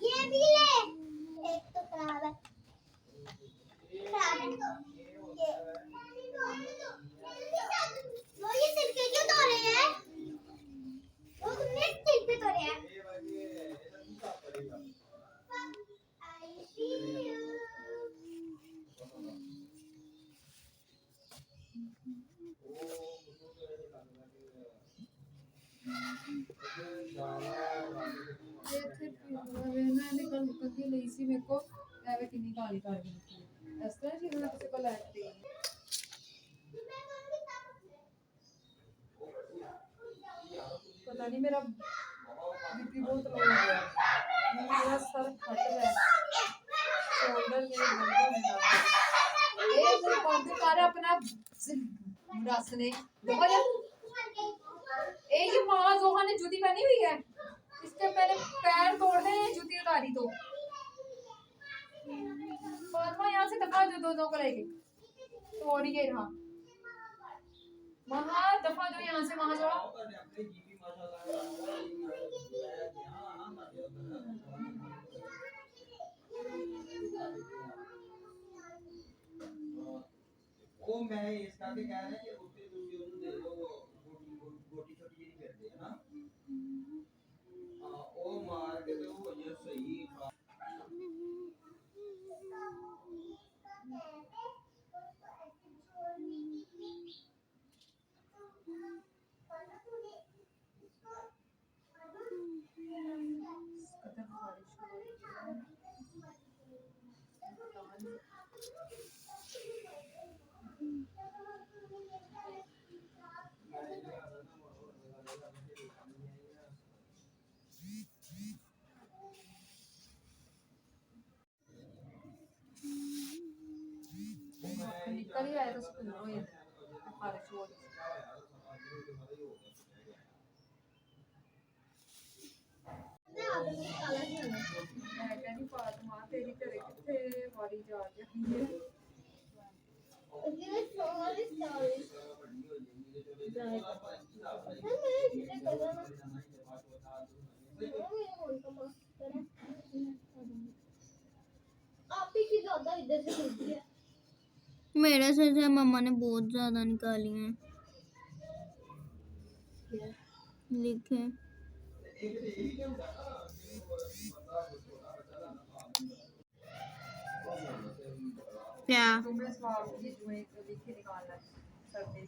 ये भी ले, एक तो खराब है, खराब है वो ये सिरके क्यों तोड़े हैं? वो तुमने सिर पे तोड़े हैं। I see you. मैंने कल कभी ली सी मेरे को ਐਵੇਂ ਕਿੰਨੀ ਕਾਲੀ ਕਰ ਦਿੱਤੀ ਇਸ ਤਰ੍ਹਾਂ ਜਿਵੇਂ ਮੈਂ ਕਿਸੇ ਕੋਲ ਲੈਤੀ पता नहीं मेरा बीपी बहुत लो हो गया मेरा सर फट रहा है शोल्डर मेरे दर्द होने लग गए ये तो बंद कर अपना रस ने देखो ये माँ जोहा ने जूती पहनी हुई है इसके मैंने पैर तोड़ने हैं जूती उतारी तो फातिमा यहाँ से दफा जो दोनों को लेके तोड़िए यहाँ वहाँ दफा जो यहाँ से वहाँ जोड़ा वो मैं इस करके कह रहा है कि रोटी दूसरी ਉਹਨੂੰ ਦੇ ਦਿਓ ਗੋਟੀ ਛੋਟੀ ਜਿਹੀ ਫਿਰਦੇ ਹੈ ਨਾ ਉਹ ਮਾਰ ਕੇ ਤੇ ਉਹ ਹੋ ਜੇ ਸਹੀ निकल ही आया तो स्कूल हो या बारिश हो रही मैं कहनी फातिमा तेरी घरे किथे वारी जा रही है मेरे से मम्मा ने बहुत ज्यादा निकाली हैं लिखे क्या तुमने स्वाद जी जो एक लिख के निकालना सर्दी